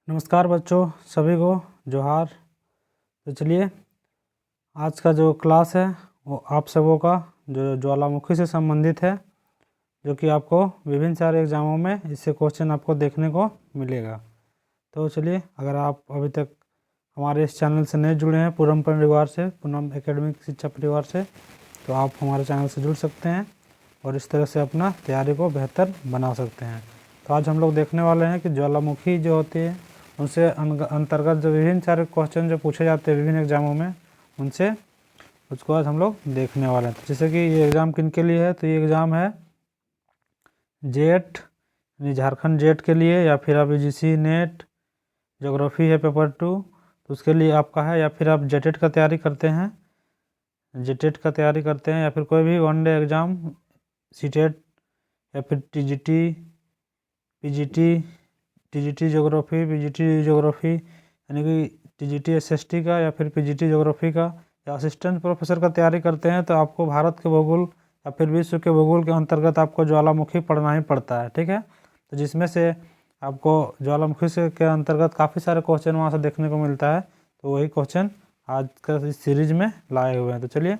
नमस्कार बच्चों, सभी को जोहार। तो चलिए, आज का जो क्लास है वो आप सबों का जो ज्वालामुखी से संबंधित है, जो कि आपको विभिन्न सारे एग्जामों में इससे क्वेश्चन आपको देखने को मिलेगा। तो चलिए, अगर आप अभी तक हमारे इस चैनल से नहीं जुड़े हैं, पूनम परिवार से, पूनम एकेडमिक शिक्षा परिवार से, तो आप हमारे चैनल से जुड़ सकते हैं और इस तरह से अपना तैयारी को बेहतर बना सकते हैं। तो आज हम लोग देखने वाले हैं कि ज्वालामुखी जो होती है उनसे अंतर्गत जो विभिन्न सारे क्वेश्चन जो पूछे जाते हैं विभिन्न एग्जामों में, उनसे उसको आज हम लोग देखने वाले हैं। तो जैसे कि ये एग्ज़ाम किन के लिए है, तो ये एग्ज़ाम है जेट यानी झारखंड जेट के लिए, या फिर आप यूजीसी नेट ज्योग्राफी है पेपर 2 तो उसके लिए आपका है, या फिर आप जेटेट का तैयारी करते हैं, या फिर कोई भी वनडे एग्ज़ाम सीटेट या फिर टीजीटी ज्योग्राफी यानी कि टीजीटी एसएसटी का, या फिर पीजीटी ज्योग्राफी का, या असिस्टेंट प्रोफेसर का तैयारी करते हैं, तो आपको भारत के भूगोल या फिर विश्व के भूगोल के अंतर्गत आपको ज्वालामुखी पढ़ना ही पड़ता है। ठीक है, तो जिसमें से आपको ज्वालामुखी से के अंतर्गत काफ़ी सारे क्वेश्चन वहाँ से देखने को मिलता है। तो वही क्वेश्चन आज का इस सीरीज में लाए हुए हैं। तो चलिए,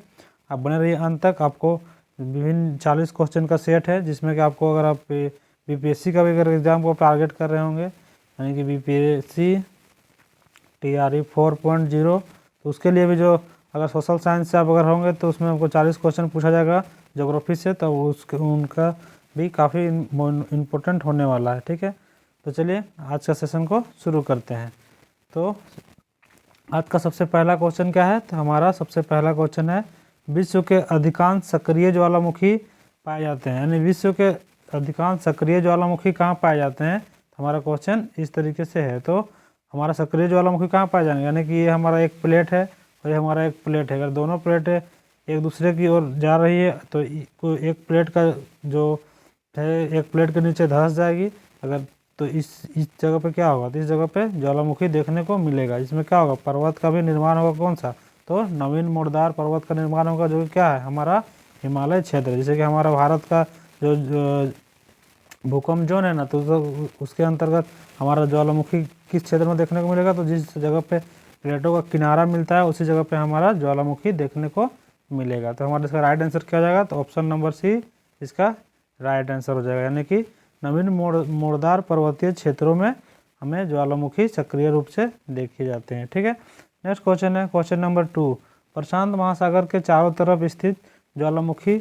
आप बने रहिए अंत तक। आपको विभिन्न 40 क्वेश्चन का सेट है, जिसमें कि आपको, अगर आप बीपीएससी का भी अगर एग्ज़ाम को टारगेट कर रहे होंगे, यानी कि बीपीएससी टीआरई 4.0, तो उसके लिए भी जो अगर सोशल साइंस से आप अगर होंगे तो उसमें आपको 40 क्वेश्चन पूछा जाएगा ज्योग्राफी से, तो उनका भी काफ़ी इम्पोर्टेंट होने वाला है। ठीक है, तो चलिए आज का सेशन को शुरू करते हैं। तो आज का सबसे पहला क्वेश्चन क्या है, तो हमारा सबसे पहला क्वेश्चन है, विश्व के अधिकांश सक्रिय ज्वालामुखी पाए जाते हैं, यानी विश्व के अधिकांश सक्रिय ज्वालामुखी कहाँ पाए जाते हैं। हमारा क्वेश्चन इस तरीके से है। तो हमारा सक्रिय ज्वालामुखी कहाँ पाए जाएंगे, यानी कि ये हमारा एक प्लेट है और ये हमारा एक प्लेट है। अगर दोनों प्लेट एक दूसरे की ओर जा रही है तो एक प्लेट का जो है एक प्लेट के नीचे धंस जाएगी अगर, तो इस जगह पे क्या होगा, तो इस जगह पे ज्वालामुखी देखने को मिलेगा। इसमें क्या होगा, पर्वत का भी निर्माण होगा। कौन सा, तो नवीन मोड़दार पर्वत का निर्माण होगा, जो कि क्या है, हमारा हिमालय क्षेत्र। जैसे कि हमारा भारत का जो भूकंप जोन है ना, तो उसके अंतर्गत हमारा ज्वालामुखी किस क्षेत्र में देखने को मिलेगा, तो जिस जगह पे प्लेटों का किनारा मिलता है उसी जगह पे हमारा ज्वालामुखी देखने को मिलेगा। तो हमारा इसका राइट आंसर क्या हो जाएगा, तो ऑप्शन नंबर सी इसका राइट आंसर हो जाएगा, यानी कि नवीन मोड़दार पर्वतीय क्षेत्रों में हमें ज्वालामुखी सक्रिय रूप से देखे जाते हैं। ठीक है, नेक्स्ट क्वेश्चन है क्वेश्चन नंबर 2, प्रशांत महासागर के चारों तरफ स्थित ज्वालामुखी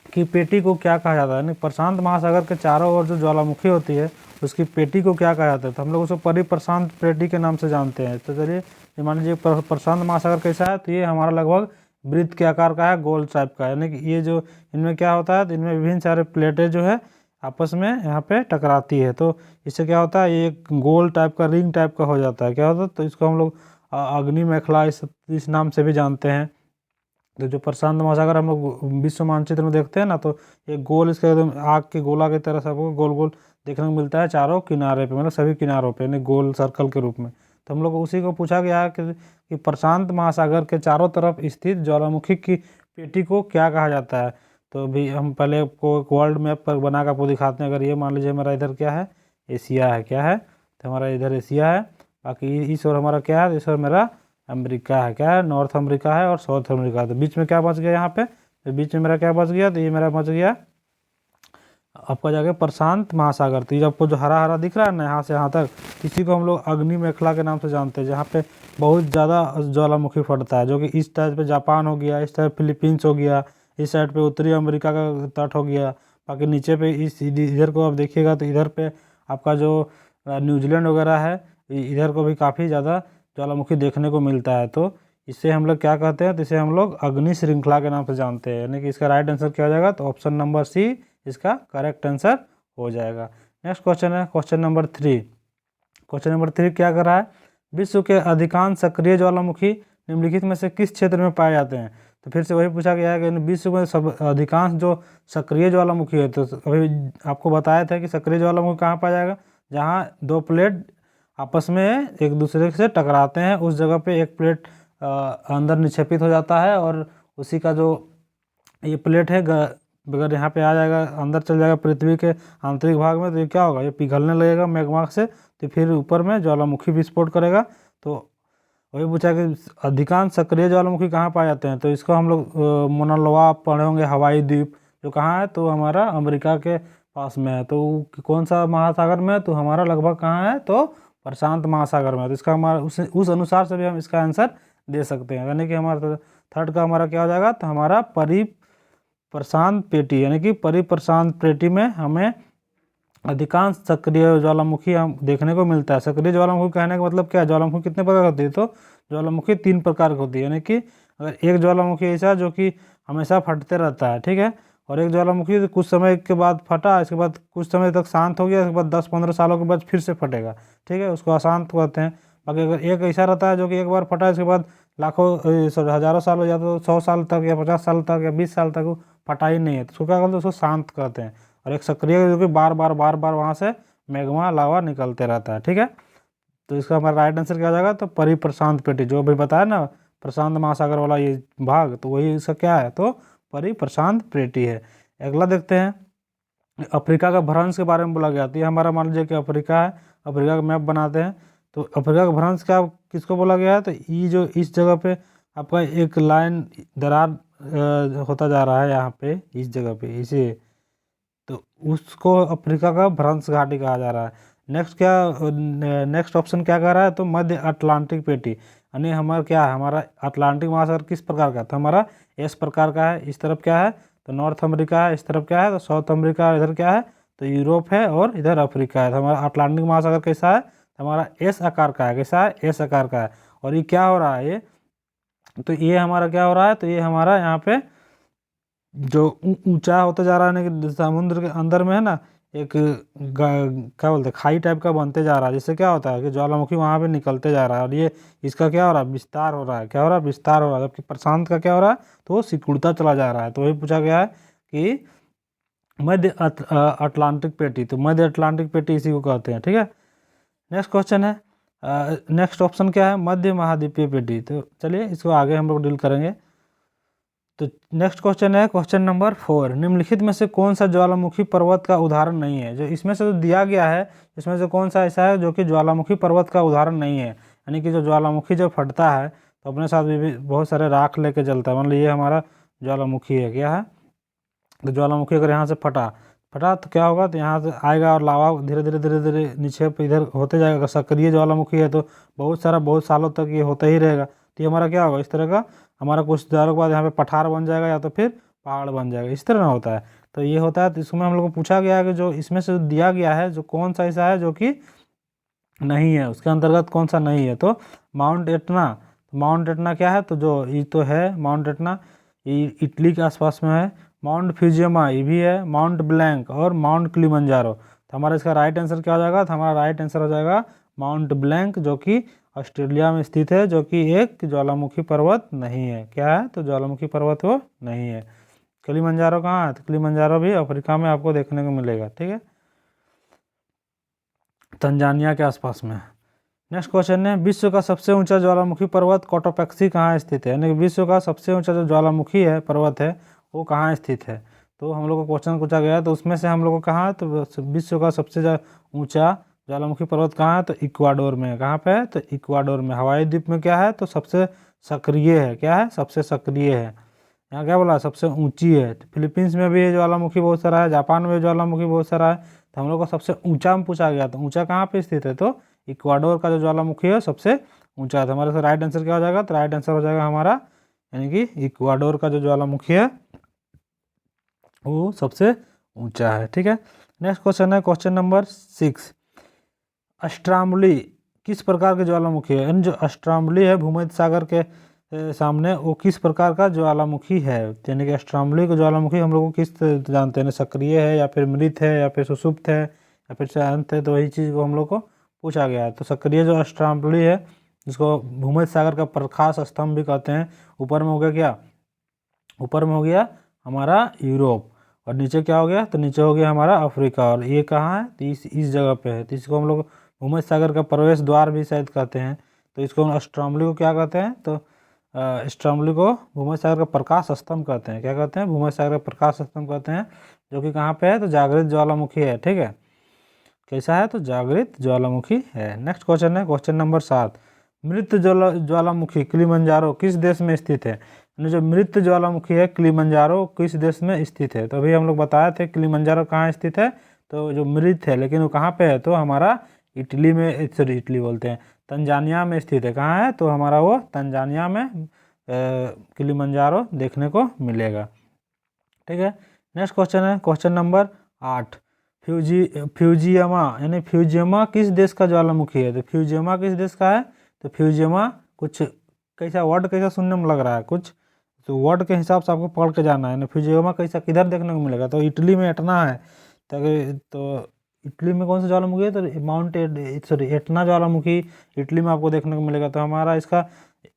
की पेटी को क्या कहा जाता है, यानी प्रशांत महासागर के चारों ओर जो ज्वालामुखी होती है उसकी पेटी को क्या कहा जाता है, तो हम लोग उसको परिप्रशांत पेटी के नाम से जानते हैं। तो चलिए, मान लीजिए प्रशांत महासागर कैसा है, तो ये हमारा लगभग वृत्त के आकार का है, गोल टाइप का, यानी कि ये जो इनमें क्या होता है, तो इनमें विभिन्न सारे प्लेटें जो है आपस में यहाँ पे टकराती है, तो इससे क्या होता है, ये एक गोल टाइप का रिंग टाइप का हो जाता है। क्या होता है, तो इसको हम लोग अग्नि मेखला इस नाम से भी जानते हैं। तो जो प्रशांत महासागर हम लोग विश्व मानचित्र में देखते हैं ना, तो एक गोल इसका एकदम आग के गोला की तरह सबको गोल गोल देखने को मिलता है चारों किनारे पे, मतलब सभी किनारों पे, यानी गोल सर्कल के रूप में। तो हम लोग उसी को पूछा गया है कि प्रशांत महासागर के चारों तरफ स्थित ज्वालामुखी की पेटी को क्या कहा जाता है। तो भी हम पहले को एक वर्ल्ड मैप पर बना कर आपको दिखाते हैं। अगर ये मान लीजिए मेरा इधर क्या है, एशिया है, क्या है, तो हमारा इधर एशिया है, बाकी इस ओर हमारा क्या है, इस ओर मेरा अमेरिका है, क्या है, नॉर्थ अमेरिका है और साउथ अमेरिका है। तो बीच में क्या बच गया यहाँ पे, तो बीच में मेरा क्या बच गया, तो ये मेरा बच गया आपका जाके प्रशांत महासागर। तो ये आपको जो हरा हरा दिख रहा है ना यहाँ से यहाँ तक, इसी को हम लोग अग्नि मेखला के नाम से जानते हैं, जहाँ पे बहुत ज़्यादा ज्वालामुखी फटता है, जो कि इस टाइप पे जापान हो गया, इस टाइप फिलीपींस हो गया, इस साइड पे उत्तरी अमेरिका का तट हो गया, बाकी नीचे पे इस इधर को आप देखिएगा तो इधर पे आपका जो न्यूजीलैंड वगैरह है, इधर को भी काफ़ी ज़्यादा ज्वालामुखी देखने को मिलता है। तो इससे हम लोग क्या कहते हैं, तो इसे हम लोग अग्नि श्रृंखला के नाम से जानते हैं, यानी कि इसका राइट आंसर क्या हो जाएगा, तो ऑप्शन नंबर सी इसका करेक्ट आंसर हो जाएगा। नेक्स्ट क्वेश्चन है क्वेश्चन नंबर 3। क्वेश्चन नंबर 3 क्या कर रहा है, विश्व के अधिकांश सक्रिय ज्वालामुखी निम्नलिखित में से किस क्षेत्र में पाए जाते हैं। तो फिर से वही पूछा गया है कि विश्व में सब अधिकांश जो सक्रिय ज्वालामुखी है, तो अभी आपको बताया था कि सक्रिय ज्वालामुखी कहाँ पाया जाएगा, जहाँ दो प्लेट आपस में एक दूसरे से टकराते हैं, उस जगह पे एक प्लेट अंदर निक्षेपित हो जाता है और उसी का जो ये प्लेट है अगर यहाँ पे आ जाएगा, अंदर चल जाएगा पृथ्वी के आंतरिक भाग में, तो ये क्या होगा, ये पिघलने लगेगा मैग्मा से, तो फिर ऊपर में ज्वालामुखी विस्फोट करेगा। तो वही पूछा कि अधिकांश सक्रिय ज्वालामुखी कहाँ पाए जाते हैं, तो इसको हम लोग मोनालोवा आप पढ़े होंगे, हवाई द्वीप जो कहाँ है, तो हमारा अमेरिका के पास में है। तो कौन सा महासागर में है, तो हमारा लगभग कहाँ है, तो प्रशांत महासागर में है। तो इसका हमारा उस अनुसार से भी हम इसका आंसर दे सकते हैं, यानी कि हमारा थर्ड का हमारा क्या हो जाएगा, तो हमारा परिप्रशांत पेटी, यानी कि परिप्रशांत पेटी में हमें अधिकांश सक्रिय ज्वालामुखी हम देखने को मिलता है। सक्रिय ज्वालामुखी कहने का मतलब क्या है, ज्वालामुखी कितने प्रकार की होती है, तो ज्वालामुखी 3 प्रकार की होती है। यानी कि अगर एक ज्वालामुखी ऐसा जो कि हमेशा फटते रहता है, ठीक है, और एक ज्वालामुखी कुछ समय के बाद फटा, इसके बाद कुछ समय तक शांत हो गया, इसके बाद 10-15 सालों के बाद फिर से फटेगा, ठीक है, उसको अशांत कहते हैं। बाकी अगर एक ऐसा रहता है जो कि एक बार फटा, इसके बाद लाखों हजारों साल हो जाते, तो 100 साल तक या 50 साल तक या 20 साल तक वो फटा ही नहीं है, तो उसको क्या कहते हैं, उसको शांत कहते हैं। और एक सक्रिय जो कि बार बार वहाँ से मैग्मा लावा निकलते रहता है, ठीक है। तो इसका हमारा राइट आंसर क्या हो जाएगा, तो परिप्रशांत पेटी, जो अभी बताया ना प्रशांत महासागर वाला ये भाग, तो वही इसका क्या है, तो परिप्रशांत पेटी है। अगला देखते हैं, अफ्रीका का भ्रंश के बारे में बोला गया। तो ये हमारा मान लीजिए कि अफ्रीका है, अफ्रीका का मैप बनाते हैं, तो अफ्रीका का भ्रंश क्या किसको बोला गया है, तो ये जो इस जगह पे आपका एक लाइन दरार होता जा रहा है यहाँ पे, इस जगह पे इसे, तो उसको अफ्रीका का भ्रंश घाटी कहा जा रहा है। नेक्स्ट ऑप्शन क्या कह रहा है, तो मध्य अटलांटिक पेटी, यानी हमारा क्या है, हमारा अटलांटिक महासागर किस प्रकार का है, तो हमारा एस प्रकार का है। इस तरफ क्या है, तो नॉर्थ अमेरिका है, इस तरफ क्या है, तो साउथ अमेरिका, इधर क्या है, तो यूरोप है, और इधर अफ्रीका है। तो हमारा अटलांटिक महासागर कैसा है, तो हमारा एस आकार का है, कैसा है, एस आकार का है। और ये क्या हो रहा है, ये तो ये हमारा क्या हो रहा है, तो ये हमारा यहाँ पे जो ऊंचा होता जा रहा है, यानी कि समुद्र के अंदर में है ना एक क्या बोलते हैं, खाई टाइप का बनते जा रहा है, जिससे क्या होता है कि ज्वालामुखी वहां पे निकलते जा रहा है, और ये इसका क्या हो रहा है, विस्तार हो रहा है, क्या हो रहा है, विस्तार हो रहा है। जबकि प्रशांत का क्या हो रहा है, तो वो सिकुड़ता चला जा रहा है। तो वही पूछा गया है कि मध्य अटलांटिक पेटी, तो मध्य अटलांटिक पेटी इसी को कहते हैं, ठीक है। नेक्स्ट क्वेश्चन है, नेक्स्ट ऑप्शन क्या है, मध्य महाद्वीपीय पेटी। तो चलिए इसको आगे हम लोग डील करेंगे। तो नेक्स्ट क्वेश्चन है, क्वेश्चन नंबर 4, निम्नलिखित में से कौन सा ज्वालामुखी पर्वत का उदाहरण नहीं है। जो इसमें से जो दिया गया है, इसमें से कौन सा ऐसा है जो कि ज्वालामुखी पर्वत का उदाहरण नहीं है। यानी कि जो ज्वालामुखी जब फटता है तो अपने साथ भी बहुत सारे राख लेके चलता है। मतलब ये हमारा ज्वालामुखी है, क्या है, तो ज्वालामुखी अगर यहाँ से फटा फटा तो क्या होगा, तो यहाँ से आएगा और लावा धीरे धीरे धीरे धीरे निक्षेप इधर होते जाएगा। अगर सक्रिय ज्वालामुखी है तो बहुत सालों तक ये होता ही रहेगा। तो ये हमारा क्या होगा, इस तरह का हमारा कुछ दिनों के बाद यहाँ पे पठार बन जाएगा या तो फिर पहाड़ बन जाएगा, इस तरह ना होता है। तो ये होता है, तो इसमें हम लोग को पूछा गया है कि जो इसमें से दिया गया है, जो कौन सा ऐसा है जो कि नहीं है, उसके अंतर्गत कौन सा नहीं है। तो माउंट एटना, तो माउंट एटना क्या है, तो जो ये तो है माउंट एटना, ये इटली के आसपास में है। माउंट फ्यूजियमा ये भी है, माउंट ब्लैंक और माउंट किलिमंजारो। तो हमारा इसका राइट आंसर क्या हो जाएगा, तो हमारा राइट आंसर हो जाएगा माउंट ब्लैंक, जो कि ऑस्ट्रेलिया में स्थित है, जो कि एक ज्वालामुखी पर्वत नहीं है। क्या है, तो ज्वालामुखी पर्वत वो नहीं है। किलिमंजारो कहाँ है, तो किलिमंजारो भी अफ्रीका में आपको देखने को मिलेगा, ठीक है, तंजानिया के आसपास में। नेक्स्ट क्वेश्चन है, विश्व का सबसे ऊंचा ज्वालामुखी पर्वत कोटोपैक्सी कहाँ स्थित है। यानी कि विश्व का सबसे ऊंचा जो ज्वालामुखी है पर्वत है वो कहाँ स्थित है। तो हम लोग को क्वेश्चन पूछा गया है, तो उसमें से हम लोग को कहाँ, तो विश्व का सबसे ऊंचा ज्वालामुखी पर्वत कहाँ है, तो इक्वाडोर में है। कहाँ पे है, तो इक्वाडोर में। हवाई द्वीप में क्या है, तो सबसे सक्रिय है, क्या है, सबसे सक्रिय है। यहाँ क्या बोला, सबसे ऊंची है। फिलीपींस में भी ज्वालामुखी बहुत सारा है, जापान में ज्वालामुखी बहुत सारा है। तो हम लोग को सबसे ऊंचा में पूछा गया, तो ऊंचा कहाँ पे स्थित है, तो इक्वाडोर का जो ज्वालामुखी है सबसे ऊंचा है। तो हमारे से राइट आंसर क्या हो जाएगा, तो राइट आंसर हो जाएगा हमारा, यानी कि इक्वाडोर का जो ज्वालामुखी है वो सबसे ऊंचा है, ठीक है। नेक्स्ट क्वेश्चन है, क्वेश्चन नंबर 6, अस्ट्रामली किस प्रकार के ज्वालामुखी है। यानी जो अस्ट्रामली है भूमध्य सागर के सामने, वो किस प्रकार का ज्वालामुखी है। यानी कि अस्ट्रामली को ज्वालामुखी हम लोग को किस जानते हैं, सक्रिय है या फिर मृत है या फिर सुषुप्त है या फिर शांत है। तो वही चीज़ को हम लोग को पूछा गया है। तो सक्रिय जो अस्ट्रामली है, जिसको भूमध्य सागर का प्रकाश स्तंभ भी कहते हैं, ऊपर में हो गया क्या, ऊपर में हो गया हमारा यूरोप, और नीचे क्या हो गया, तो नीचे हो गया हमारा अफ्रीका। और ये कहाँ है, तो इस जगह पे है। तो इसको हम लोग भूमध्य सागर का प्रवेश द्वार भी शायद कहते हैं। तो इसको अस्ट्रामली को क्या कहते हैं, तो स्ट्रोमली को भूमध्य सागर का प्रकाश स्तंभ कहते हैं। क्या कहते हैं? भूमध्य सागर का प्रकाश स्तंभ कहते हैं, जो कि कहाँ पे है? तो जागृत ज्वालामुखी है। ठीक है, कैसा है? तो जागृत ज्वालामुखी है। नेक्स्ट क्वेश्चन है क्वेश्चन नंबर 7। मृत ज्वालामुखी किलिमंजारो किस देश में स्थित है? यानी जो मृत ज्वालामुखी है किलिमंजारो किस देश में स्थित है? तो अभी हम लोग बताए थे किलिमंजारो कहाँ स्थित है, तो जो मृत है, लेकिन वो कहाँ पे है? तो हमारा इटली में, सॉरी इटली बोलते हैं, तंजानिया में स्थित है। कहाँ है? तो हमारा वो तंजानिया में किलिमंजारो देखने को मिलेगा। ठीक है, नेक्स्ट क्वेश्चन है क्वेश्चन नंबर 8। फ्यूजियमा यानी फ्यूजियमा किस देश का ज्वालामुखी है? तो फ्यूजियमा किस देश का है? तो फ्यूजियमा कुछ कैसा वर्ड कैसा सुनने में लग रहा है कुछ, तो वर्ड के हिसाब से आपको पढ़ के जाना है ना। फ्यूजियमा कैसा किधर देखने को मिलेगा? तो इटली में एटना है। तो इटली में कौन सा ज्वालामुखी है? तो माउंट सॉरी एटना ज्वालामुखी इटली में आपको देखने को मिलेगा। तो हमारा इसका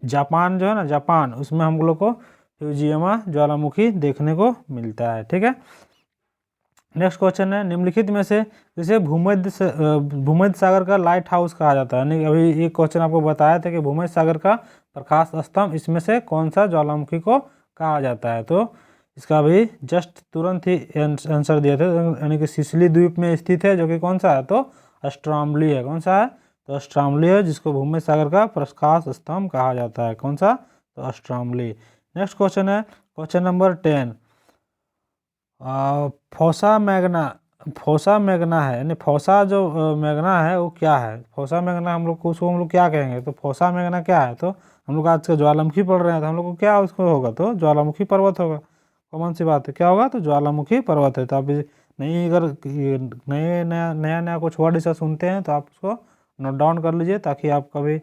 जापान जो है ना, जापान, उसमें हम लोग को फ्यूजियमा ज्वालामुखी देखने को मिलता है। ठीक है, नेक्स्ट क्वेश्चन है निम्नलिखित में से जिसे भूमध्य सागर का लाइट हाउस कहा जाता है। यानी अभी एक क्वेश्चन आपको बताया था कि भूमध्य सागर का प्रकाश स्तंभ, इसमें से कौन सा ज्वालामुखी को कहा जाता है? तो इसका अभी जस्ट तुरंत ही आंसर दिया था, यानी कि सिसिली द्वीप में स्थित है, जो कि कौन सा है? तो स्ट्रोमली है। कौन सा है? तो स्ट्रोमली है, जिसको भूमध्य सागर का प्रकाश स्तंभ कहा जाता है। कौन सा? तो स्ट्रोमली। नेक्स्ट क्वेश्चन है क्वेश्चन नंबर 10। फोसा मैग्ना है, यानी फोसा जो मैग्ना है वो क्या है? फोसा मैग्ना हम लोग को, उसको हम लोग क्या कहेंगे? तो फोसा मैग्ना क्या है? तो हम लोग आज का ज्वालामुखी पढ़ रहे हैं, तो हम लोग को क्या उसको होगा? तो ज्वालामुखी पर्वत होगा। कॉमन सी बात है, क्या होगा? तो ज्वालामुखी पर्वत है। तो आप नहीं, अगर नए नया नया कुछ वर्ड ऐसा सुनते हैं तो आप उसको नोट डाउन कर लीजिए, ताकि आप कभी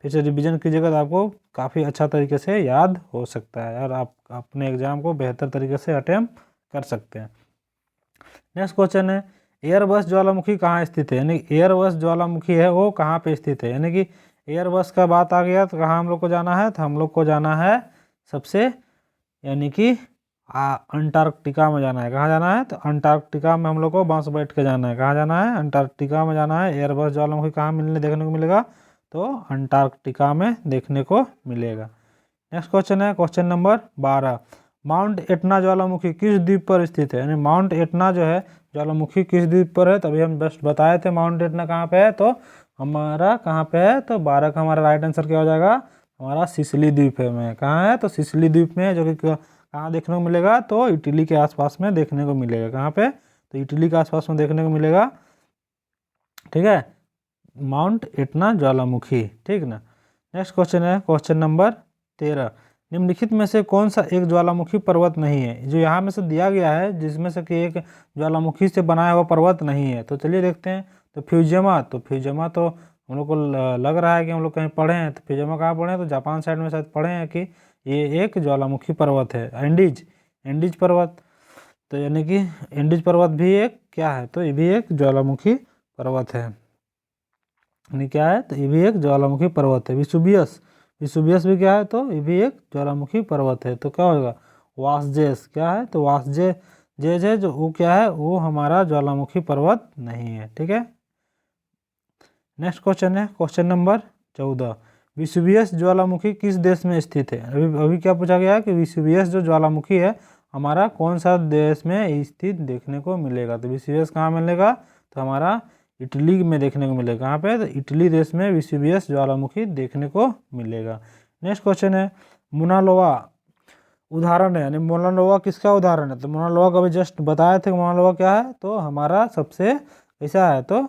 फिर से रिविजन कीजिएगा तो आपको काफ़ी अच्छा तरीके से याद हो सकता है और आप अपने एग्जाम को बेहतर तरीके से अटेम्प्ट कर सकते हैं। नेक्स्ट क्वेश्चन है एयरबस ज्वालामुखी कहाँ स्थित है? यानी एयरबस ज्वालामुखी है वो कहाँ पे स्थित है? यानी कि एयरबस का बात आ गया तो कहाँ हम लोग को जाना है? तो हम लोग को जाना है सबसे, यानी कि अंटार्कटिका में जाना है। कहाँ जाना है? तो अंटार्कटिका में हम लोग को बांस बैठ के जाना है। कहाँ जाना है? अंटार्कटिका में जाना है। एयरबस ज्वालामुखी कहाँ देखने को मिलेगा? तो अंटार्कटिका में देखने को मिलेगा। नेक्स्ट क्वेश्चन है क्वेश्चन नंबर 12। माउंट एटना ज्वालामुखी किस द्वीप पर स्थित है? यानी माउंट एटना जो है ज्वालामुखी किस द्वीप पर है? तभी हम बस बताए थे माउंट एटना कहाँ पे है, तो हमारा कहाँ पे है? तो 12 का हमारा राइट आंसर क्या हो जाएगा? हमारा सिसिली द्वीप है में। कहाँ है? तो सिसिली द्वीप में है, जो कि कहाँ देखने को मिलेगा? तो इटली के आसपास में देखने को मिलेगा। कहाँ पे? तो इटली के आसपास में देखने को मिलेगा। ठीक है, माउंट एटना ज्वालामुखी। ठीक ना। नेक्स्ट क्वेश्चन है क्वेश्चन नंबर 13। निम्नलिखित में से कौन सा एक ज्वालामुखी पर्वत नहीं है? जो यहाँ में से दिया गया है, जिसमें से कि एक ज्वालामुखी से बनाया हुआ पर्वत नहीं है, तो चलिए देखते हैं। तो फ्यूजियमा तो हम लोग को लग रहा है कि हम लोग कहीं पढ़े हैं। तो फ्यूजियमा कहाँ पढ़े हैं? तो जापान साइड में शायद पढ़े हैं कि ये एक ज्वालामुखी पर्वत है। एंडीज पर्वत, तो यानी कि एंडीज पर्वत भी एक क्या है? तो ये भी एक ज्वालामुखी पर्वत है। यानी क्या है? तो ये भी एक ज्वालामुखी पर्वत है। विसुवियस भी क्या है? तो ये भी एक ज्वालामुखी पर्वत है। तो क्या होगा? वासजेस क्या है? तो वासजेज है, जो वो क्या है? वो हमारा ज्वालामुखी पर्वत नहीं है। ठीक है, नेक्स्ट क्वेश्चन है क्वेश्चन नंबर 14। विसुवियस ज्वालामुखी किस देश में स्थित है? अभी क्या पूछा गया है कि विसुवियस जो ज्वालामुखी है हमारा कौन सा देश में स्थित देखने को मिलेगा? तो विसुवियस कहाँ मिलेगा? तो हमारा इटली में देखने को मिलेगा। कहाँ पे? तो इटली देश में विसुवियस ज्वालामुखी देखने को मिलेगा। नेक्स्ट क्वेश्चन है मोनालोवा उदाहरण है, यानी मोनालोवा किसका उदाहरण है? तो मोनालोवा का अभी जस्ट बताया थे। मोनालोवा क्या है? तो हमारा सबसे ऐसा है, तो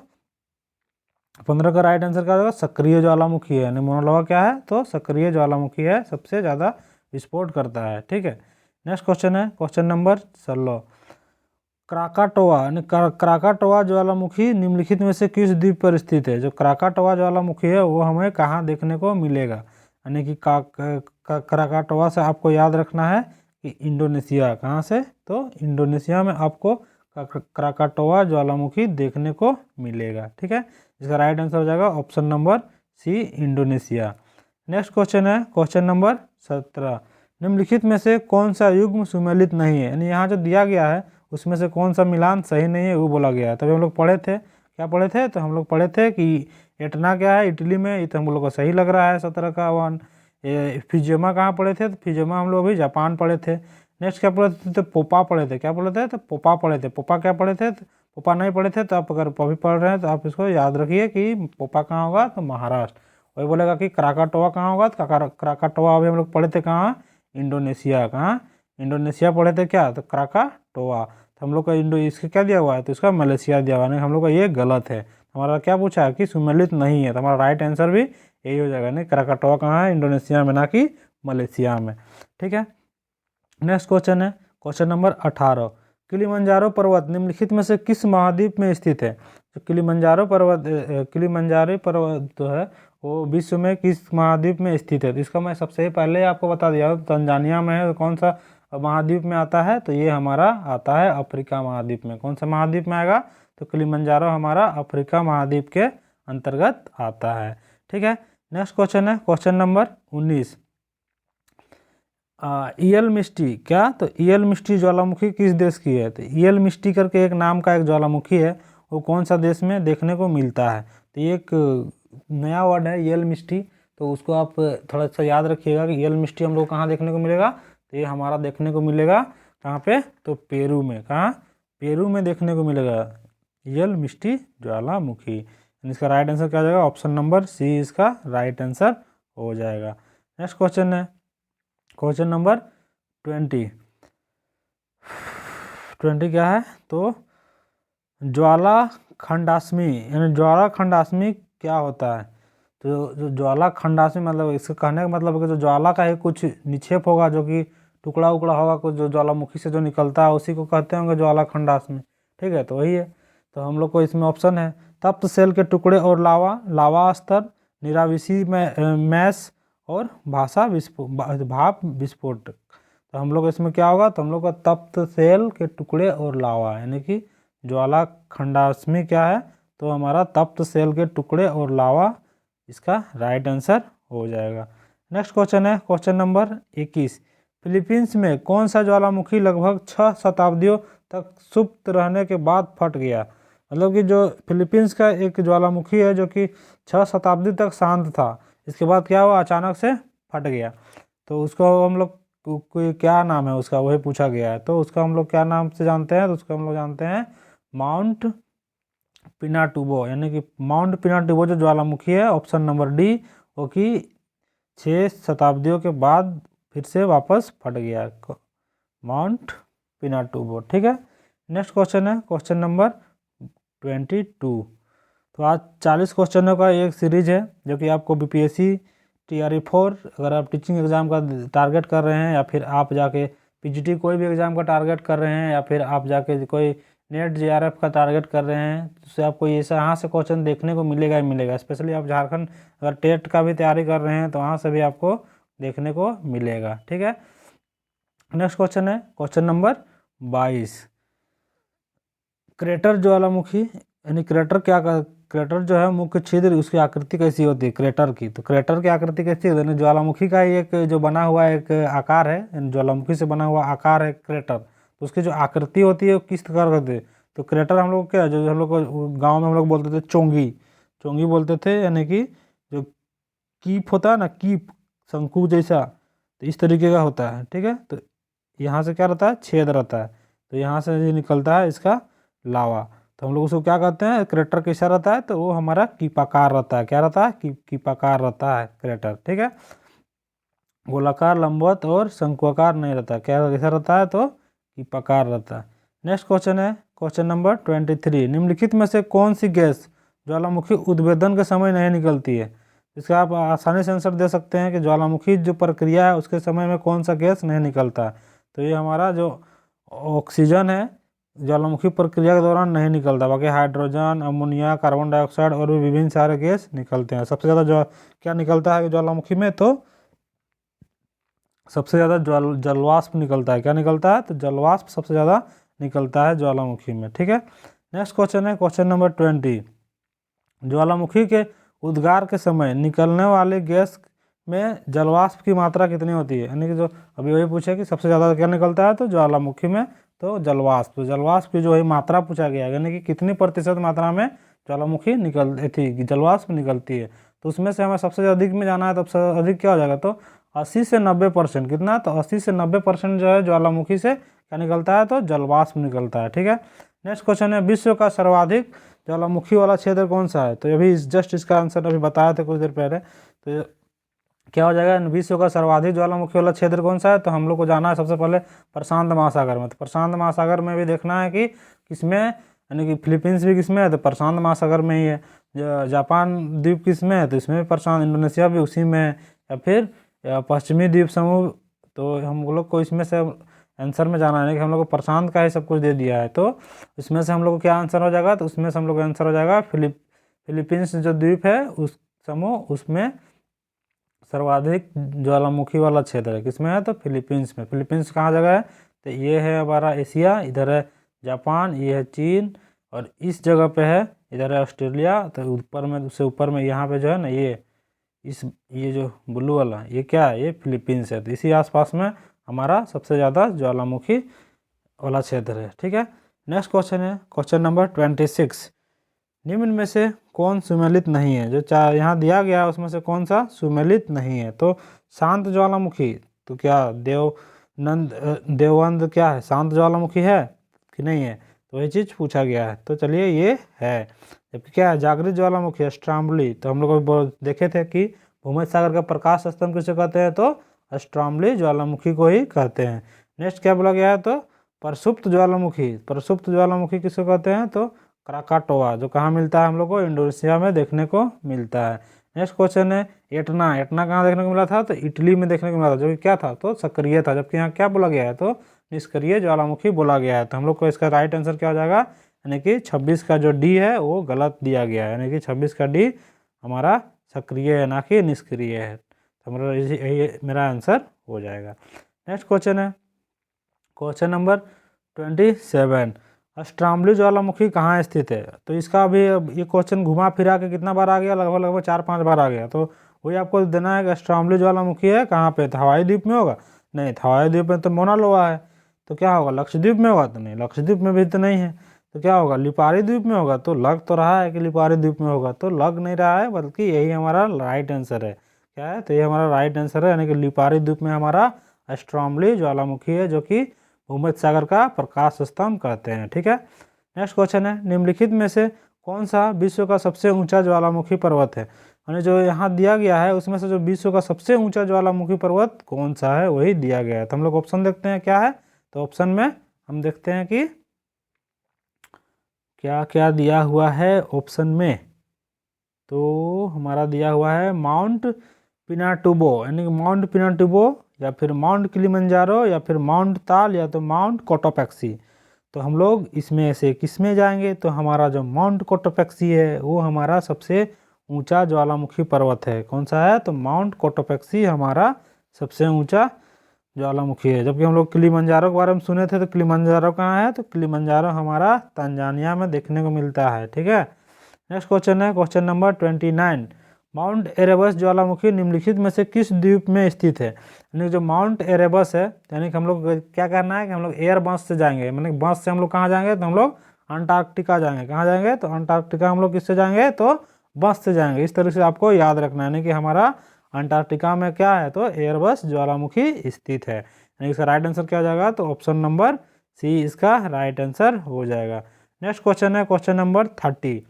15 का राइट आंसर क्या होगा? सक्रिय ज्वालामुखी है। यानी मोनालोवा क्या है? तो सक्रिय ज्वालामुखी है, सबसे ज़्यादा विस्फोट करता है। ठीक है, नेक्स्ट क्वेश्चन है क्वेश्चन नंबर 16। क्राकाटोआ यानी क्राकाटोआ ज्वालामुखी निम्नलिखित में से किस द्वीप पर स्थित है? जो क्राकाटोआ ज्वालामुखी है वो हमें कहाँ देखने को मिलेगा? यानी कि क्राकाटोआ से आपको याद रखना है कि इंडोनेशिया। कहाँ से? तो इंडोनेशिया में आपको क्राकाटोआ ज्वालामुखी देखने को मिलेगा। ठीक है, इसका राइट आंसर हो जाएगा option number C, Indonesia. Next question है क्वेश्चन नंबर 17। निम्नलिखित में से कौन सा युग्म सुमेलित नहीं है? यानी यहाँ जो दिया गया है उसमें से कौन सा मिलान सही नहीं है वो बोला गया है। तभी हम लोग पढ़े थे, क्या पढ़े थे? तो हम लोग पढ़े थे कि एटना क्या है? इटली में। ये तो हम लोग को सही लग रहा है 17 का 1। ये फिजियोमा कहाँ पढ़े थे? तो फिजियोमा हम लोग अभी जापान पढ़े थे। नेक्स्ट क्या पढ़े थे? तो पोपा पढ़े थे। क्या पढ़े थे? तो पोपा पढ़े थे। पोपा क्या पढ़े थे? तो पोपा नहीं पढ़े थे तो आप अगर अभी पढ़ रहे हैं तो आप इसको याद रखिए कि पोपा कहाँ होगा? तो महाराष्ट्र। वही बोलेगा कि क्राकाटोआ कहाँ होगा? तो क्राकाटोआ अभी हम लोग पढ़े थे कहाँ? इंडोनेशिया। कहाँ? इंडोनेशिया पढ़े थे क्या? तो क्राकाटोआ। तो हम लोग का इसका क्या दिया हुआ है? तो इसका मलेशिया दिया हुआ है। हम लोग का ये गलत है। हमारा क्या पूछा है कि सुमेलित नहीं है, तो हमारा राइट आंसर भी यही हो जाएगा। नहीं, क्राकाटोआ कहाँ है? इंडोनेशिया में, ना कि मलेशिया में। ठीक है। नेक्स्ट क्वेश्चन है क्वेश्चन नंबर 18। किलिमंजारो पर्वत निम्नलिखित में से किस महाद्वीप में स्थित है? तो किलिमंजारो पर्वत जो है वो विश्व में किस महाद्वीप में स्थित है? तो इसका मैं सबसे पहले आपको बता दिया हूँ, तंजानिया में है। तो कौन सा महाद्वीप में आता है? तो ये हमारा आता है अफ्रीका महाद्वीप में। कौन सा महाद्वीप में आएगा? तो किलिमंजारो हमारा अफ्रीका महाद्वीप के अंतर्गत आता है। ठीक है। नेक्स्ट क्वेश्चन है क्वेश्चन नंबर 19। ईल मिस्टी। क्या? तो ईल मिस्टी ज्वालामुखी किस देश की है? तो ईल मिस्टी करके एक नाम का एक ज्वालामुखी है, वो कौन सा देश में देखने को मिलता है? तो ये एक नया वर्ड है ईल मिस्टी, तो उसको आप थोड़ा सा याद रखिएगा कि ईल मिस्टी हम लोग कहाँ देखने को मिलेगा? तो ये हमारा देखने को मिलेगा कहाँ पे? तो पेरू में। कहाँ? पेरू में देखने को मिलेगा ईल मिस्टी ज्वालामुखी। इसका राइट आंसर क्या हो जाएगा? ऑप्शन नंबर सी इसका राइट आंसर हो जाएगा। नेक्स्ट क्वेश्चन है क्वेश्चन नंबर 20। क्या है? तो ज्वाला खंडाश्मी, यानी ज्वाला खंडाश्मी क्या होता है? तो जो ज्वाला खंडाश्मी मतलब इसका कहने का मतलब है कि जो ज्वाला का ही कुछ निक्षेप होगा, जो कि टुकड़ा उकड़ा होगा कुछ, जो ज्वालामुखी से जो निकलता है उसी को कहते होंगे ज्वाला खंडाश्मी। ठीक है, तो वही है। तो हम लोग को इसमें ऑप्शन है तप्त सेल के टुकड़े और लावा स्तर, निराविशी मैस और भाप विस्फोट। तो हम लोग इसमें क्या होगा? तो हम लोग का तप्त सेल के टुकड़े और लावा, यानी कि ज्वाला खंडाश्मी क्या है? तो हमारा तप्त सेल के टुकड़े और लावा इसका राइट आंसर हो जाएगा। नेक्स्ट क्वेश्चन है क्वेश्चन नंबर 21। फिलीपींस में कौन सा ज्वालामुखी लगभग 6 शताब्दियों तक सुप्त रहने के बाद फट गया? मतलब कि जो फिलीपींस का एक ज्वालामुखी है जो कि 6 शताब्दी तक शांत था, इसके बाद क्या हुआ? अचानक से फट गया। तो उसको हम लोग कोई क्या नाम है उसका, वही पूछा गया है। तो उसका हम लोग क्या नाम से जानते हैं? तो उसको हम लोग जानते हैं माउंट पिनाटुबो, यानी कि माउंट पिनाटुबो जो ज्वालामुखी है, ऑप्शन नंबर डी, वो कि 6 शताब्दियों के बाद फिर से वापस फट गया, माउंट पिनाटुबो। ठीक है। नेक्स्ट क्वेश्चन है क्वेश्चन नंबर 22। तो आज 40 क्वेश्चनों का एक सीरीज है जो कि आपको बीपीएससी TRE4, अगर आप टीचिंग एग्जाम का टारगेट कर रहे हैं, या फिर आप जाके पीजीटी कोई भी एग्जाम का टारगेट कर रहे हैं, या फिर आप जाके कोई नेट JRF का टारगेट कर रहे हैं, तो उससे आपको ऐसा यहाँ से क्वेश्चन देखने को मिलेगा ही मिलेगा। स्पेशली आप झारखंड अगर टेट का भी तैयारी कर रहे हैं तो वहाँ से भी आपको देखने को मिलेगा। ठीक है। नेक्स्ट क्वेश्चन है क्वेश्चन नंबर 22। क्रेटर ज्वालामुखी, यानी क्रेटर जो है मुख्य छिद्र, उसकी आकृति कैसी होती है क्रेटर की? तो क्रेटर की आकृति कैसी होती है? यानी ज्वालामुखी का ही एक जो बना हुआ एक आकार है, यानी ज्वालामुखी से बना हुआ आकार है क्रेटर, तो उसकी जो आकृति होती है वो किस प्रकार होती है? तो क्रेटर हम लोग क्या, जो हम लोग को गाँव में हम लोग बोलते थे चोंगी बोलते थे, यानी कि जो कीप होता है ना, कीप शंकु जैसा, तो इस तरीके का होता है। ठीक है। तो यहाँ से क्या रहता है? छेद रहता है, तो यहाँ से ये निकलता है इसका लावा। तो हम लोग उसको क्या कहते हैं? क्रेटर कैसा रहता है? तो वो हमारा कीपाकार रहता है। क्या रहता है? कीपाकार रहता है क्रेटर। ठीक है। गोलाकार, लंबवत और शंकुआकार नहीं रहता। क्या कैसा रहता है? तो कीपाकार रहता है। नेक्स्ट क्वेश्चन है क्वेश्चन नंबर 23। निम्नलिखित में से कौन सी गैस ज्वालामुखी उद्भेदन के समय नहीं निकलती है? इसका आप आसानी से आंसर दे सकते हैं कि ज्वालामुखी जो प्रक्रिया है उसके समय में कौन सा गैस नहीं निकलता है? तो ये हमारा जो ऑक्सीजन है ज्वालामुखी प्रक्रिया के दौरान नहीं निकलता, बाकी हाइड्रोजन, अमोनिया, कार्बन डाइऑक्साइड और भी विभिन्न सारे गैस निकलते हैं। सबसे ज़्यादा जो क्या निकलता है ज्वालामुखी में? तो सबसे ज़्यादा जलवाष्प निकलता है। क्या निकलता है? तो जलवाष्प सबसे ज़्यादा निकलता है ज्वालामुखी में। ठीक है। नेक्स्ट क्वेश्चन है क्वेश्चन नंबर 20। ज्वालामुखी के उद्गार के समय निकलने वाले गैस में जलवाष्प की मात्रा कितनी होती है? यानी कि जो अभी वही पूछा कि सबसे ज़्यादा क्या निकलता है? तो ज्वालामुखी में तो जलवाष्प। तो जलवाष्प की जो है मात्रा पूछा गया है, यानी कि कितनी प्रतिशत मात्रा में ज्वालामुखी जलवाष्प निकलती है? तो उसमें से हमें सबसे अधिक में जाना है, तो सबसे अधिक क्या हो जाएगा, तो 80 से 90%, कितना, तो 80 से 90% जो है ज्वालामुखी से क्या निकलता है, तो जलवाष्प निकलता है। ठीक है, नेक्स्ट क्वेश्चन है, विश्व का सर्वाधिक ज्वालामुखी वाला क्षेत्र कौन सा है। तो अभी जस्ट इसका आंसर अभी बताया था कुछ देर पहले। तो क्या हो जाएगा, विश्व का सर्वाधिक ज्वालामुखी वाला क्षेत्र कौन सा है, तो हम लोग को जाना है सबसे पहले प्रशांत महासागर में। तो प्रशांत महासागर में भी देखना है कि किसमें, यानी कि फिलीपींस भी किसमें है, तो प्रशांत महासागर में ही है। जापान द्वीप किसमें है, तो इसमें भी प्रशांत, इंडोनेशिया भी उसी में है, या फिर पश्चिमी द्वीप समूह। तो हम लोग को इसमें से आंसर में जाना है कि हम लोग को प्रशांत का ही सब कुछ दे दिया है, तो इसमें से हम लोग को क्या आंसर हो जाएगा, तो उसमें से हम लोग का आंसर हो जाएगा फिलीपींस जो द्वीप है उस समूह, उसमें सर्वाधिक ज्वालामुखी वाला क्षेत्र है, किसमें है, तो फिलीपींस में। फिलीपींस कहाँ जगह है, तो ये है हमारा एशिया, इधर है जापान, ये है चीन, और इस जगह पे है, इधर है ऑस्ट्रेलिया। तो ऊपर में, उससे ऊपर में यहाँ पे जो है ना, ये जो ब्लू वाला ये क्या है, ये फिलीपींस है। तो इसी आसपास में हमारा सबसे ज़्यादा ज्वालामुखी वाला क्षेत्र है। ठीक है, नेक्स्ट क्वेश्चन है क्वेश्चन नंबर 26, निम्न में से कौन सुमेलित नहीं है। जो यहाँ दिया गया है उसमें से कौन सा सुमेलित नहीं है, तो शांत ज्वालामुखी, तो क्या देवबंद क्या है, शांत ज्वालामुखी है कि नहीं है, तो वही चीज़ पूछा गया है। तो चलिए ये है। जबकि क्या है, जागृत ज्वालामुखी स्ट्राम्बली, तो हम लोग देखे थे कि भूमध्य सागर का प्रकाश स्तंभ किसे कहते हैं, तो स्ट्राम्बली ज्वालामुखी को ही कहते हैं। नेक्स्ट क्या बोला गया है, तो प्रसुप्त ज्वालामुखी किसे कहते हैं, तो क्राकाटोआ, जो कहाँ मिलता है हम लोग को, इंडोनेशिया में देखने को मिलता है। नेक्स्ट क्वेश्चन है एटना कहाँ देखने को मिला था, तो इटली में देखने को मिला था, जो कि क्या था, तो सक्रिय था। जबकि यहाँ क्या बोला गया है, तो निष्क्रिय ज्वालामुखी बोला गया है। तो हम लोग को इसका राइट आंसर क्या हो जाएगा, यानी कि 26 का जो डी है वो गलत दिया गया है, यानी कि 26 का डी हमारा सक्रिय है, ना कि निष्क्रिय है। तो हमारा यही मेरा आंसर हो जाएगा। नेक्स्ट क्वेश्चन है क्वेश्चन नंबर 27, स्ट्राम्बली ज्वालामुखी कहाँ स्थित है। तो इसका भी ये क्वेश्चन घुमा फिरा के कितना बार आ गया, लगभग 4-5 बार आ गया। तो वही आपको देना है कि स्ट्राम्बली ज्वालामुखी है कहाँ पे, तो हवाई द्वीप में होगा, नहीं, हवाई द्वीप में तो मोना लोआ है। तो क्या होगा, लक्षद्वीप में होगा, तो नहीं, लक्षद्वीप में भी तो नहीं है। तो क्या होगा, लिपारी द्वीप में होगा। तो लग तो रहा है कि लिपारी द्वीप में होगा, तो लग नहीं रहा है, बल्कि यही हमारा राइट आंसर है। क्या है, तो ये हमारा राइट आंसर है, यानी कि लिपारी द्वीप में हमारा स्ट्राम्बली ज्वालामुखी है, जो कि भूमध्य सागर का प्रकाश स्तंभ कहते हैं। ठीक है, नेक्स्ट क्वेश्चन है, निम्नलिखित में से कौन सा विश्व का सबसे ऊंचा ज्वालामुखी पर्वत है। यानी जो यहाँ दिया गया है उसमें से जो विश्व का सबसे ऊंचा ज्वालामुखी पर्वत कौन सा है, वही दिया गया है। तो हम लोग ऑप्शन देखते हैं क्या है, तो ऑप्शन में हम देखते हैं कि क्या क्या दिया हुआ है ऑप्शन में। तो हमारा दिया हुआ है माउंट पिनाटुबो, यानी कि माउंट पिनाटुबो, या फिर माउंट किलिमंजारो, या फिर माउंट ताल, या तो माउंट कोटोपैक्सी। तो हम लोग इसमें से किस में जाएंगे, तो हमारा जो माउंट कोटोपैक्सी है वो हमारा सबसे ऊंचा ज्वालामुखी पर्वत है। कौन सा है, तो माउंट कोटोपैक्सी हमारा सबसे ऊंचा ज्वालामुखी है। जबकि हम लोग किलिमंजारो के बारे में सुने थे, तो किलिमंजारो कहाँ है, तो किलिमंजारो हमारा तंजानिया में देखने को मिलता है। ठीक है, नेक्स्ट क्वेश्चन है क्वेश्चन नंबर 29, माउंट एरेबस ज्वालामुखी निम्नलिखित में से किस द्वीप में स्थित है। यानी जो माउंट एरेबस है, यानी कि हम लोग क्या करना है कि हम लोग एयर बस से जाएंगे, मतलब बस से हम लोग कहाँ जाएंगे, तो हम लोग अंटार्कटिका जाएंगे। कहाँ जाएंगे, तो अंटार्कटिका हम लोग किससे जाएंगे, तो बस से जाएंगे। इस तरह से आपको याद रखना है, यानी कि हमारा अंटार्कटिका में क्या है, तो एयरबस ज्वालामुखी स्थित है। यानी इसका राइट आंसर क्या हो जाएगा, तो ऑप्शन नंबर सी इसका राइट आंसर हो जाएगा। नेक्स्ट क्वेश्चन है क्वेश्चन नंबर 30,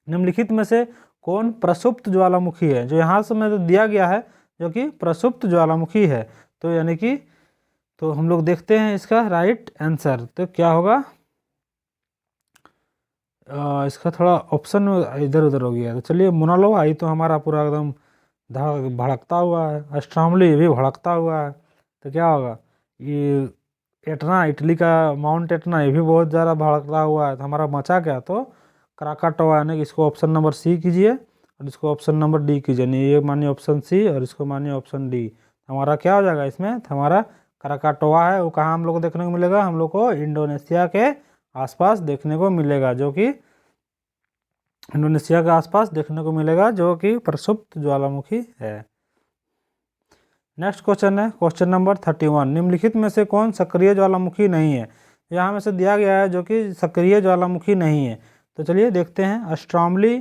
निम्नलिखित में से कौन प्रसुप्त ज्वालामुखी है। जो यहाँ से में दिया गया है जो कि प्रसुप्त ज्वालामुखी है, तो यानी कि तो हम लोग देखते हैं इसका राइट आंसर तो क्या होगा। इसका थोड़ा ऑप्शन इधर उधर हो गया, तो चलिए मोना लोआ, ये तो हमारा पूरा एकदम भड़कता हुआ है, स्ट्राम्बली भी भड़कता हुआ है। तो क्या होगा, ये एटना, इटली का माउंट एटना, ये भी बहुत ज़्यादा भड़कता हुआ है। तो हमारा बचा क्या, तो क्राकाटोआ, यानी कि इसको ऑप्शन नंबर सी कीजिए और इसको ऑप्शन नंबर डी कीजिए। नहीं, ये मानिए ऑप्शन सी और इसको मानिए ऑप्शन डी। हमारा क्या हो जाएगा इसमें, तो हमारा क्राकाटोआ है वो कहाँ हम लोग को देखने को मिलेगा, हम लोग को इंडोनेशिया के आसपास देखने को मिलेगा, जो कि इंडोनेशिया के आसपास देखने को मिलेगा, जो कि प्रसुप्त ज्वालामुखी है। नेक्स्ट क्वेश्चन है क्वेश्चन नंबर 31, निम्नलिखित में से कौन सक्रिय ज्वालामुखी नहीं है। यहाँ में से दिया गया है जो कि सक्रिय ज्वालामुखी नहीं है। तो चलिए देखते हैं, स्ट्राम्बली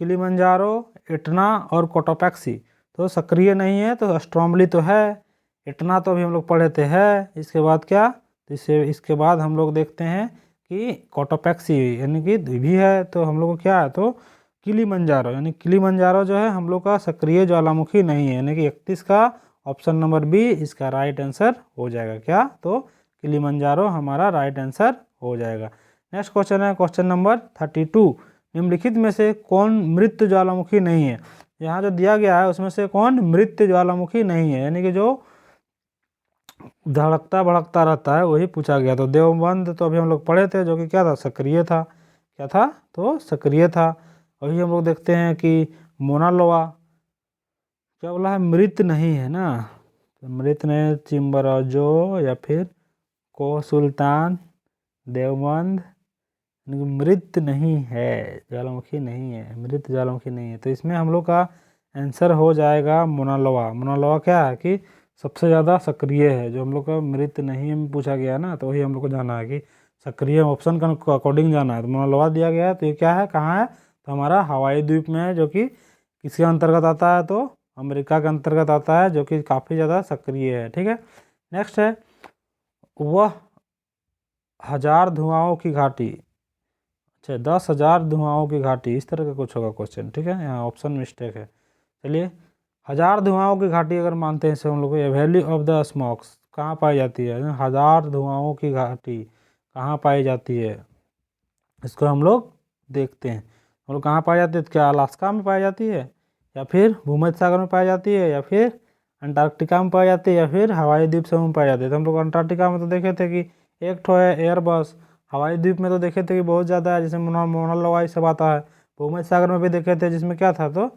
किलिमंजारो, इटना और कोटोपैक्सी तो सक्रिय नहीं है, तो स्ट्रोमली तो है। इटना तो अभी हम लोग पढ़े थे है। इसके बाद क्या, तो इसके बाद हम लोग देखते हैं कि कोटोपैक्सी यानी कि भी है, तो हम लोग को क्या है, तो किलिमंजारो यानी किलिमंजारो जो है हम लोग का सक्रिय ज्वालामुखी नहीं है, यानी कि 31 का ऑप्शन नंबर बी इसका राइट आंसर हो जाएगा। क्या, तो किलिमंजारो हमारा राइट आंसर हो जाएगा। नेक्स्ट क्वेश्चन है क्वेश्चन नंबर 32। निम्नलिखित में से कौन मृत ज्वालामुखी नहीं है। यहाँ जो दिया गया है उसमें से कौन मृत ज्वालामुखी नहीं है, यानी कि जो धड़कता भड़कता रहता है वही पूछा गया। तो देवबंद तो अभी हम लोग पढ़े थे, जो कि क्या था, सक्रिय था। क्या था, तो सक्रिय था। वही हम लोग देखते हैं कि मोना लोआ क्या बोला है, मृत नहीं है ना, तो मृत नहीं, चिम्बराजो या फिर को सुल्तान, देवबंद मृत नहीं है, ज्वालामुखी नहीं है, मृत ज्वालामुखी नहीं है। तो इसमें हम लोग का आंसर हो जाएगा मोनालोआ। मोनालोआ क्या है कि सबसे ज़्यादा सक्रिय है, जो हम लोग का मृत नहीं है में पूछा गया ना, तो वही हम लोग को जाना है कि सक्रिय ऑप्शन का अकॉर्डिंग जाना है। तो मोनालोआ दिया गया है, तो ये क्या है, कहाँ है, तो हमारा हवाई द्वीप में है, जो कि किसके अंतर्गत आता है, तो अमेरिका के अंतर्गत आता है, जो कि काफ़ी ज़्यादा सक्रिय है। ठीक है, नेक्स्ट है वह 1000 धुआओं की घाटी। अच्छा, 10,000 धुआओं की घाटी, इस तरह का कुछ होगा क्वेश्चन। ठीक है, यहाँ ऑप्शन मिस्टेक है। चलिए, 1000 धुआओं की घाटी अगर मानते हैं इसे हम लोग, ये वैली ऑफ द स्मोक्स कहाँ पाई जाती है, 1000 धुआओं की घाटी कहाँ पाई जाती है, इसको हम लोग देखते हैं। हम लोग कहाँ पाई जाती है, तो क्या अलास्का में पाई जाती है, या फिर भूमध्य सागर में पाई जाती है, या फिर अंटार्कटिका में पाई जाती है, या फिर हवाई द्वीप समूह में पाई जाती है। तो हम लोग अंटार्कटिका में तो देखे थे कि एक ठो है एयरबस। हवाई द्वीप में तो देखे थे कि बहुत ज़्यादा है, जैसे मोना लोआ सब आता है। भूमध्य सागर में भी देखे थे, जिसमें क्या था, तो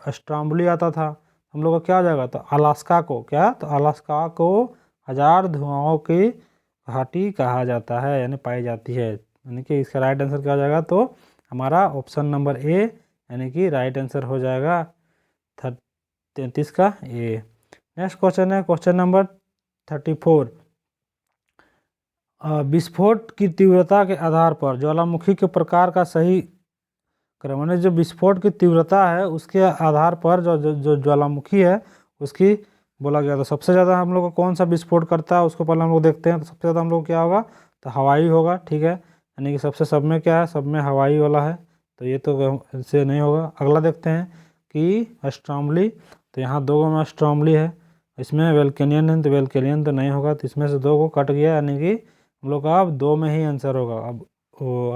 स्ट्रॉम्बली आता था। हम लोग का क्या हो जाएगा, तो अलास्का को, क्या, तो अलास्का को 1000 धुआओं की घाटी कहा जाता है, यानी पाई जाती है। यानी कि इसका राइट आंसर क्या हो जाएगा, तो हमारा ऑप्शन नंबर ए यानी कि राइट आंसर हो जाएगा 33 का ए। नेक्स्ट क्वेश्चन है क्वेश्चन नंबर 34। विस्फोट की तीव्रता के आधार पर ज्वालामुखी के प्रकार का सही क्रम, यानी जो विस्फोट की तीव्रता है उसके आधार पर जो जो जो ज्वालामुखी है उसकी बोला गया। तो सबसे ज़्यादा हम लोग को कौन सा विस्फोट करता है उसको पहले हम लोग देखते हैं। तो सबसे ज़्यादा हम लोग क्या होगा, तो हवाई होगा। ठीक है, यानी कि सबसे सब में क्या है, सब में हवाई वाला है, तो ये तो इससे नहीं होगा। अगला देखते हैं कि स्ट्रॉम्बली, तो यहाँ 2 में स्ट्रॉम्बली है, इसमें वेल्केनियन है, तो वेल्केनियन तो नहीं होगा, तो इसमें से 2 को कट गया, यानी कि हम लोग का अब 2 में ही आंसर होगा। अब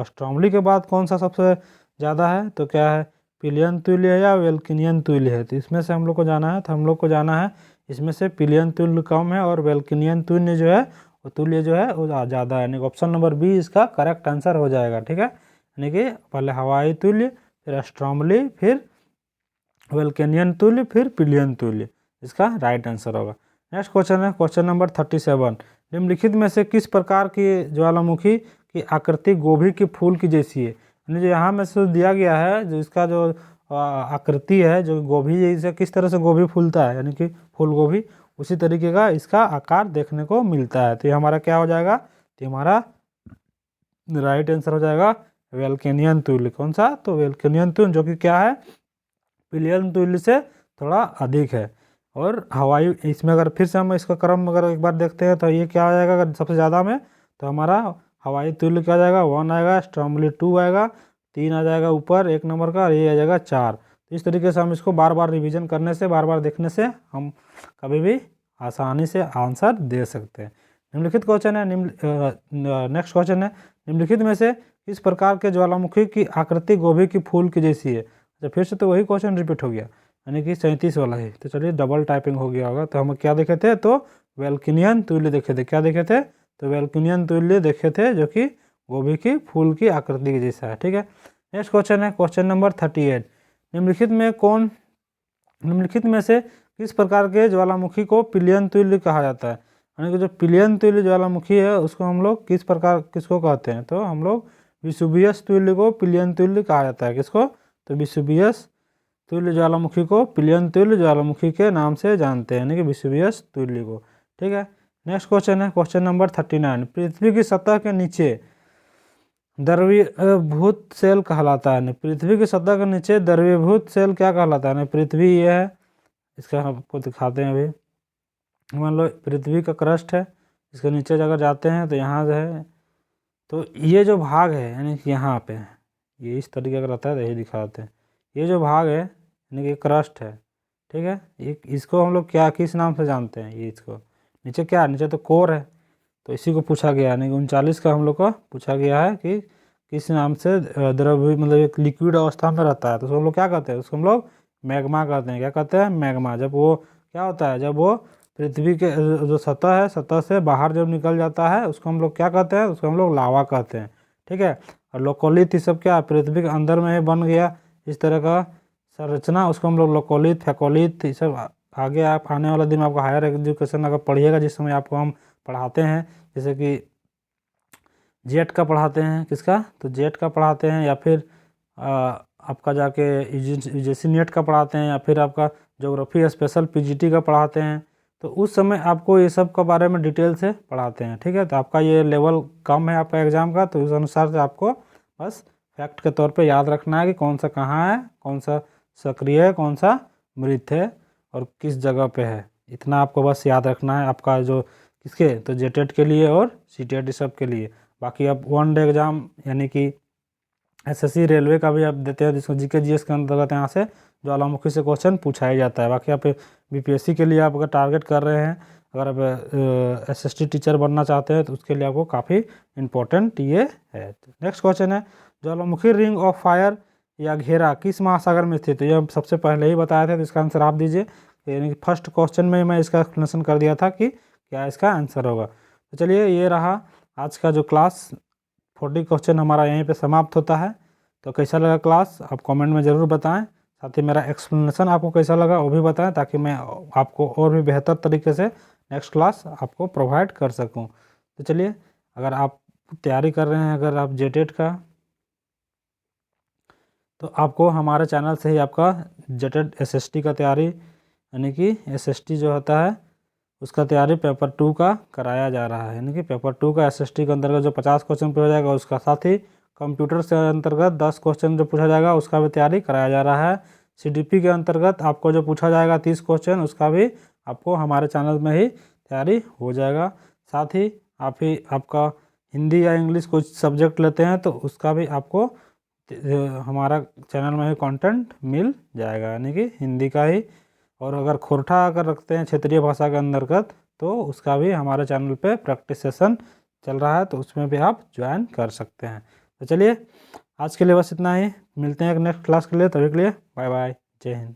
स्ट्रॉम्बली के बाद कौन सा सबसे ज़्यादा है, तो क्या है, पिलियन तुल्य है या वेल्किनियन तुल्य है। तो इसमें से हम लोग को जाना है, तो हम लोग को जाना है इसमें से पिलियन तुल्य कम है और वेल्किनियन तुल्य जो है वो तुल्य जो है वो ज़्यादा है, यानी ऑप्शन नंबर बी इसका करेक्ट आंसर हो जाएगा। ठीक है, यानी कि पहले हवाई तुल्य, फिर स्ट्रॉम्बली, फिर वेल्केनियन तुल्य, फिर पिलियन तुल्य, इसका राइट आंसर होगा। नेक्स्ट क्वेश्चन है क्वेश्चन नंबर 37। निम्नलिखित में से किस प्रकार की ज्वालामुखी की आकृति गोभी के फूल की जैसी है। यानी जो यहाँ में से दिया गया है, जो इसका जो आकृति है, जो गोभी जैसे किस तरह से गोभी फूलता है, यानी कि फूल गोभी, उसी तरीके का इसका आकार देखने को मिलता है। तो ये हमारा क्या हो जाएगा, तो हमारा राइट आंसर हो जाएगा वेल्केनियन तुल्य। कौन सा, तो वेल्केनियन तुल्य, जो कि क्या है, पिलियन तुल्य से थोड़ा अधिक है। और हवाई, इसमें अगर फिर से हम इसका क्रम अगर एक बार देखते हैं, तो ये क्या हो जाएगा, अगर सबसे ज़्यादा में, तो हमारा हवाई तुल्य क्या आ जाएगा, 1 आएगा, स्ट्रॉम्बली 2 आएगा, 3 आ जाएगा ऊपर 1 नंबर का, और ये आ जाएगा 4। तो इस तरीके से हम इसको बार बार रिवीजन करने से, बार बार देखने से हम कभी भी आसानी से आंसर दे सकते हैं। निम्नलिखित क्वेश्चन है, नेक्स्ट क्वेश्चन है, निम्नलिखित में से किस प्रकार के ज्वालामुखी की आकृति गोभी की फूल की जैसी है। अच्छा, फिर से तो वही क्वेश्चन रिपीट हो गया, यानी कि 37 वाला है। तो चलिए डबल टाइपिंग हो गया होगा। तो हम क्या देखे थे, तो वेल्किनियन तुल्य देखे थे। क्या देखे थे, तो वेल्किनियन तुल्य देखे थे, जो कि गोभी की फूल की आकृति के जैसा है। ठीक है, नेक्स्ट क्वेश्चन है क्वेश्चन नंबर 38। निम्नलिखित में से किस प्रकार के ज्वालामुखी को पिलियन तुल्य कहा जाता है। यानी कि जो पिलियन तुल्य ज्वालामुखी है उसको हम लोग किसको कहते हैं, तो हम लोग विसुबियस तुल्य को पिलियन तुल्य कहा जाता है। किसको, तो विसुबियस तुल्य ज्वालामुखी को पिलियन तुल्य ज्वालामुखी के नाम से जानते हैं, यानी कि विसुबियस तुल्य को। ठीक है, नेक्स्ट क्वेश्चन है क्वेश्चन नंबर 39। पृथ्वी की सतह के नीचे द्रवीभूत सेल कहलाता है। पृथ्वी की सतह के नीचे द्रवीभूत सेल क्या कहलाता है? पृथ्वी ये है, इसका आपको दिखाते हैं अभी। मान लो पृथ्वी का क्रस्ट है, इसके नीचे अगर जाते हैं तो यहाँ जो है, तो ये जो भाग है यानी कि यहाँ पे ये इस तरीके का रहता है, तो यही दिखाते हैं। ये जो भाग है यानी कि क्रस्ट है, ठीक है। ये इसको हम लोग क्या किस नाम से जानते हैं? ये इसको नीचे क्या, नीचे तो कोर है, तो इसी को पूछा गया यानी कि 39 का हम लोग को पूछा गया है कि किस नाम से द्रव मतलब एक लिक्विड अवस्था में रहता है, तो उसको हम लोग क्या कहते हैं? उसको हम लोग मैग्मा कहते हैं। क्या कहते हैं? मैग्मा। जब वो क्या होता है, जब वो पृथ्वी के जो सतह है, सतह से बाहर जब निकल जाता है, उसको हम लोग क्या कहते हैं? उसको हम लोग लावा कहते हैं, ठीक है। और लोकोलित ये सब क्या, पृथ्वी के अंदर में ही बन गया इस तरह का संरचना, उसको हम लोग लोकोलित, फेकोलित, ये सब आगे आप आने वाले दिन में आपको हायर एजुकेशन अगर पढ़िएगा, जिस समय आपको हम पढ़ाते हैं, जैसे कि जेट का पढ़ाते हैं, किसका? तो जेट का पढ़ाते हैं, या फिर आपका जाके यूजीसी नेट का पढ़ाते हैं, या फिर आपका ज्योग्राफी स्पेशल पीजीटी का पढ़ाते हैं, तो उस समय आपको ये सब के बारे में डिटेल से पढ़ाते हैं, ठीक है। तो आपका ये लेवल कम है आपका एग्ज़ाम का, तो उस अनुसार से आपको बस फैक्ट के तौर पे याद रखना है कि कौन सा कहाँ है, कौन सा सक्रिय है, कौन सा मृत है, और किस जगह पे है। इतना आपको बस याद रखना है आपका जो किसके, तो जेटेट के लिए और सीटेट सब के लिए। बाकी आप वन डे एग्ज़ाम यानी कि एसएससी रेलवे का भी आप देते हैं, जिसको जीके जीएस के अंतर्गत यहाँ से ज्वालामुखी से क्वेश्चन पूछा ही जाता है। बाकी आप बीपीएससी के लिए आप अगर टारगेट कर रहे हैं, अगर आप एसएसटी टीचर बनना चाहते हैं, तो उसके लिए आपको काफ़ी इम्पोर्टेंट ये है। नेक्स्ट क्वेश्चन है, ज्वालामुखी रिंग ऑफ फायर या घेरा किस महासागर में स्थित है? ये हम सबसे पहले ही बताया था, तो इसका आंसर आप दीजिए। यानी कि फर्स्ट क्वेश्चन में मैं इसका एक्सप्लेनेशन कर दिया था कि क्या इसका आंसर होगा। तो चलिए, ये रहा आज का जो क्लास 40 क्वेश्चन हमारा यहीं पे समाप्त होता है। तो कैसा लगा क्लास आप कमेंट में ज़रूर बताएं। साथ ही मेरा एक्सप्लेनेशन आपको कैसा लगा वो भी बताएं, ताकि मैं आपको और भी बेहतर तरीके से नेक्स्ट क्लास आपको प्रोवाइड कर सकूं। तो चलिए, अगर आप तैयारी कर रहे हैं अगर आप जेटेट का, तो आपको हमारे चैनल से ही आपका जेटेट एसएसटी का तैयारी यानी कि एसएसटी जो होता है उसका तैयारी पेपर 2 का कराया जा रहा है। यानी कि पेपर 2 का एसएसटी के अंतर्गत जो 50 क्वेश्चन पूछा जाएगा उसका, साथ ही कंप्यूटर से अंतर्गत 10 क्वेश्चन जो पूछा जाएगा उसका भी तैयारी कराया जा रहा है। सीडीपी के अंतर्गत आपको जो पूछा जाएगा 30 क्वेश्चन, उसका भी आपको हमारे चैनल में ही तैयारी हो जाएगा। साथ ही आपका हिंदी या इंग्लिश कुछ सब्जेक्ट लेते हैं तो उसका भी आपको हमारा चैनल में ही कंटेंट मिल जाएगा, यानी कि हिंदी का ही। और अगर खोरठा अगर रखते हैं क्षेत्रीय भाषा के अंतर्गत, तो उसका भी हमारे चैनल पे प्रैक्टिस सेशन चल रहा है, तो उसमें भी आप ज्वाइन कर सकते हैं। तो चलिए, आज के लिए बस इतना ही। मिलते हैं एक नेक्स्ट क्लास के लिए, तभी के लिए बाय बाय, जय हिंद।